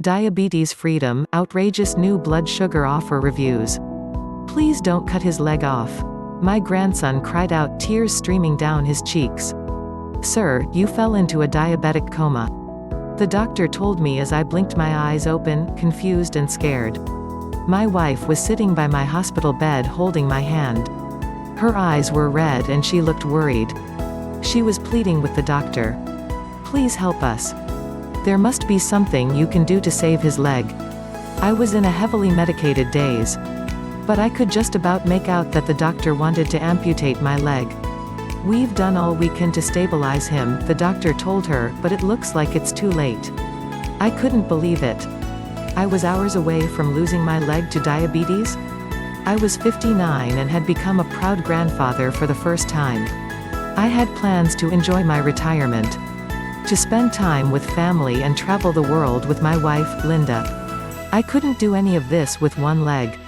Diabetes freedom, outrageous new blood sugar offer reviews. Please don't cut his leg off. My grandson cried out, tears streaming down his cheeks. Sir, you fell into a diabetic coma. The doctor told me as I blinked my eyes open, confused and scared. My wife was sitting by my hospital bed holding my hand. Her eyes were red and she looked worried. She was pleading with the doctor. Please help us. There must be something you can do to save his leg. I was in a heavily medicated daze. But I could just about make out that the doctor wanted to amputate my leg. We've done all we can to stabilize him, the doctor told her, but it looks like it's too late. I couldn't believe it. I was hours away from losing my leg to diabetes? I was 59 and had become a proud grandfather for the first time. I had plans to enjoy my retirement. To spend time with family and travel the world with my wife, Linda. I couldn't do any of this with one leg.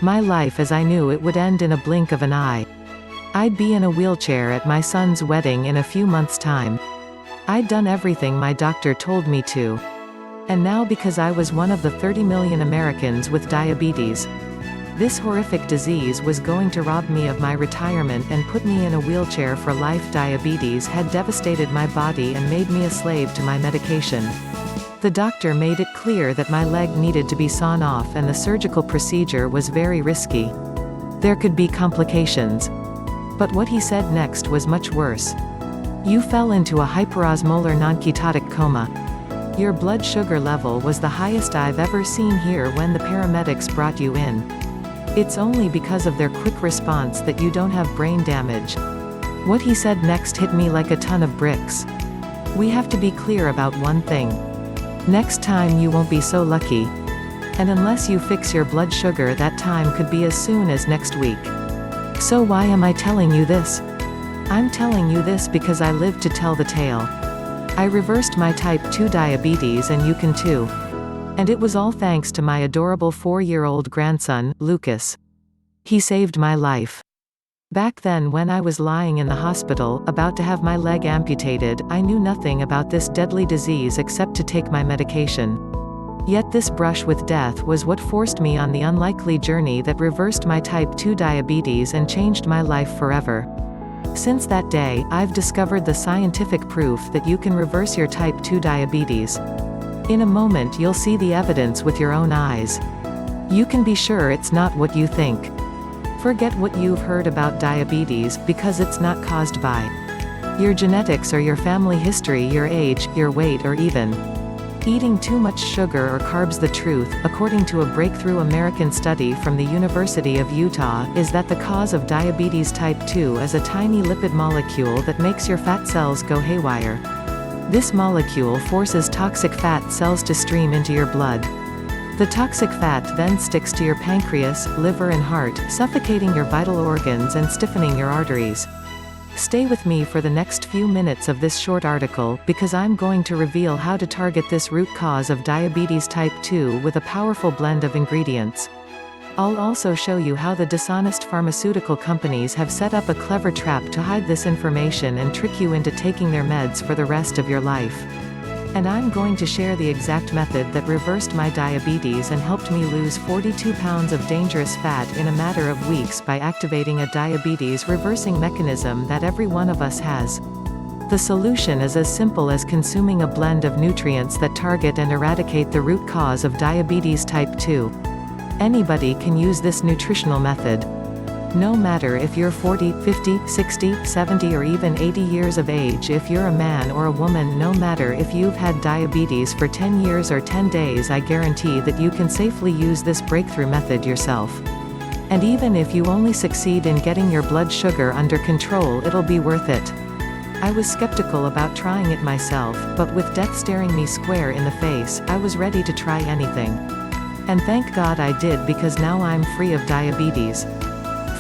My life as I knew it would end in a blink of an eye. I'd be in a wheelchair at my son's wedding in a few months' time. I'd done everything my doctor told me to. And now because I was one of the 30 million Americans with diabetes, this horrific disease was going to rob me of my retirement and put me in a wheelchair for life. Diabetes had devastated my body and made me a slave to my medication. The doctor made it clear that my leg needed to be sawn off and the surgical procedure was very risky. There could be complications. But what he said next was much worse. You fell into a hyperosmolar nonketotic coma. Your blood sugar level was the highest I've ever seen here when the paramedics brought you in. It's only because of their quick response that you don't have brain damage. What he said next hit me like a ton of bricks. We have to be clear about one thing. Next time you won't be so lucky. And unless you fix your blood sugar, that time could be as soon as next week. So why am I telling you this? I'm telling you this because I lived to tell the tale. I reversed my type 2 diabetes and you can too. And it was all thanks to my adorable 4-year-old grandson, Lucas. He saved my life. Back then when I was lying in the hospital, about to have my leg amputated, I knew nothing about this deadly disease except to take my medication. Yet this brush with death was what forced me on the unlikely journey that reversed my type 2 diabetes and changed my life forever. Since that day, I've discovered the scientific proof that you can reverse your type 2 diabetes. In a moment you'll see the evidence with your own eyes. You can be sure it's not what you think. Forget what you've heard about diabetes, because it's not caused by your genetics or your family history, your age, your weight, or even eating too much sugar or carbs. The truth, according to a breakthrough American study from the University of Utah, is that the cause of diabetes type 2 is a tiny lipid molecule that makes your fat cells go haywire. This molecule forces toxic fat cells to stream into your blood. The toxic fat then sticks to your pancreas, liver and heart, suffocating your vital organs and stiffening your arteries. Stay with me for the next few minutes of this short article, because I'm going to reveal how to target this root cause of diabetes type 2 with a powerful blend of ingredients. I'll also show you how the dishonest pharmaceutical companies have set up a clever trap to hide this information and trick you into taking their meds for the rest of your life. And I'm going to share the exact method that reversed my diabetes and helped me lose 42 pounds of dangerous fat in a matter of weeks by activating a diabetes reversing mechanism that every one of us has. The solution is as simple as consuming a blend of nutrients that target and eradicate the root cause of diabetes type 2. Anybody can use this nutritional method. No matter if you're 40, 50, 60, 70 or even 80 years of age, if you're a man or a woman, no matter if you've had diabetes for 10 years or 10 days, I guarantee that you can safely use this breakthrough method yourself. And even if you only succeed in getting your blood sugar under control, it'll be worth it. I was skeptical about trying it myself, but with death staring me square in the face, I was ready to try anything. And thank God I did, because now I'm free of diabetes.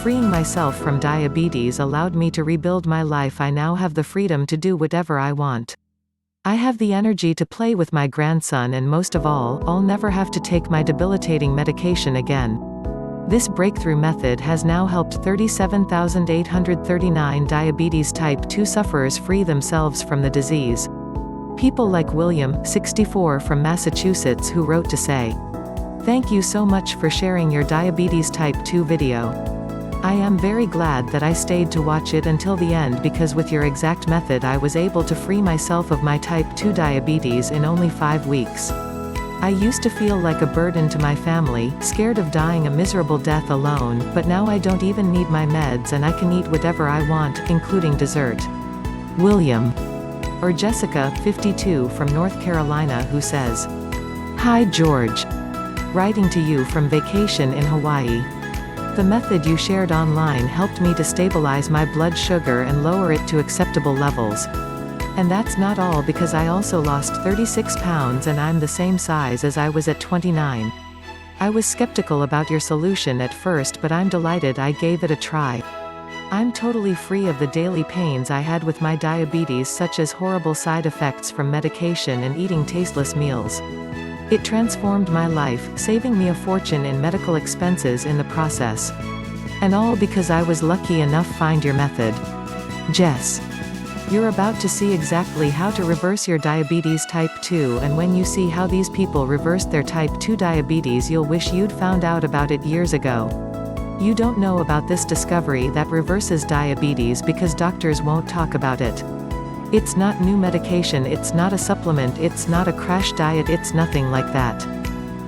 Freeing myself from diabetes allowed me to rebuild my life. I now have the freedom to do whatever I want. I have the energy to play with my grandson, and most of all, I'll never have to take my debilitating medication again. This breakthrough method has now helped 37,839 diabetes type 2 sufferers free themselves from the disease. People like William, 64 from Massachusetts, who wrote to say, "Thank you so much for sharing your diabetes type 2 video. I am very glad that I stayed to watch it until the end because with your exact method I was able to free myself of my type 2 diabetes in only 5 weeks. I used to feel like a burden to my family, scared of dying a miserable death alone, but now I don't even need my meds and I can eat whatever I want, including dessert." William. Or Jessica, 52 from North Carolina, who says, "Hi George. Writing to you from vacation in Hawaii. The method you shared online helped me to stabilize my blood sugar and lower it to acceptable levels. And that's not all because I also lost 36 pounds and I'm the same size as I was at 29. I was skeptical about your solution at first, but I'm delighted I gave it a try. I'm totally free of the daily pains I had with my diabetes, such as horrible side effects from medication and eating tasteless meals. It transformed my life, saving me a fortune in medical expenses in the process. And all because I was lucky enough to find your method. Jess. You're about to see exactly how to reverse your diabetes type 2, and when you see how these people reversed their type 2 diabetes you'll wish you'd found out about it years ago. You don't know about this discovery that reverses diabetes because doctors won't talk about it. It's not new medication, it's not a supplement, it's not a crash diet, it's nothing like that.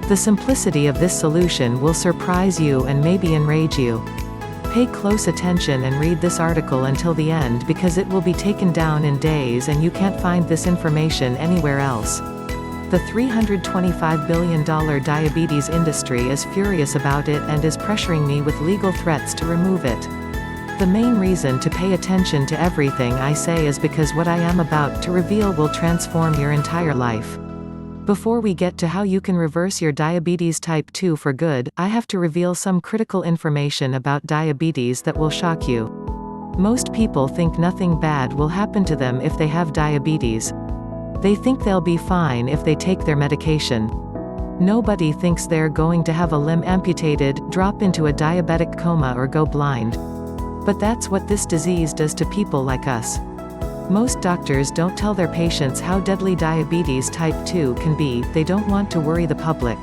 The simplicity of this solution will surprise you and maybe enrage you. Pay close attention and read this article until the end because it will be taken down in days and you can't find this information anywhere else. The $325 billion diabetes industry is furious about it and is pressuring me with legal threats to remove it. The main reason to pay attention to everything I say is because what I am about to reveal will transform your entire life. Before we get to how you can reverse your diabetes type 2 for good, I have to reveal some critical information about diabetes that will shock you. Most people think nothing bad will happen to them if they have diabetes. They think they'll be fine if they take their medication. Nobody thinks they're going to have a limb amputated, drop into a diabetic coma or go blind. But that's what this disease does to people like us. Most doctors don't tell their patients how deadly diabetes type 2 can be, they don't want to worry the public.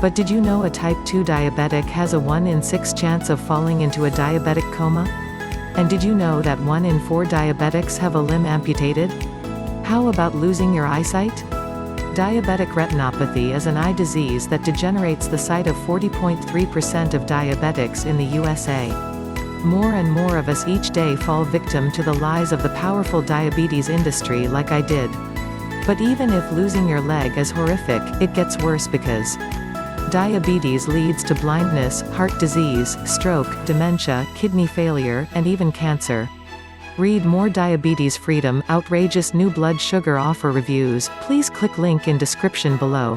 But did you know a type 2 diabetic has a 1 in 6 chance of falling into a diabetic coma? And did you know that 1 in 4 diabetics have a limb amputated? How about losing your eyesight? Diabetic retinopathy is an eye disease that degenerates the sight of 40.3% of diabetics in the USA. More and more of us each day fall victim to the lies of the powerful diabetes industry like I did. But even if losing your leg is horrific, it gets worse because diabetes leads to blindness, heart disease, stroke, dementia, kidney failure, and even cancer. Read more Diabetes Freedom, outrageous new blood sugar offer reviews, please click link in description below.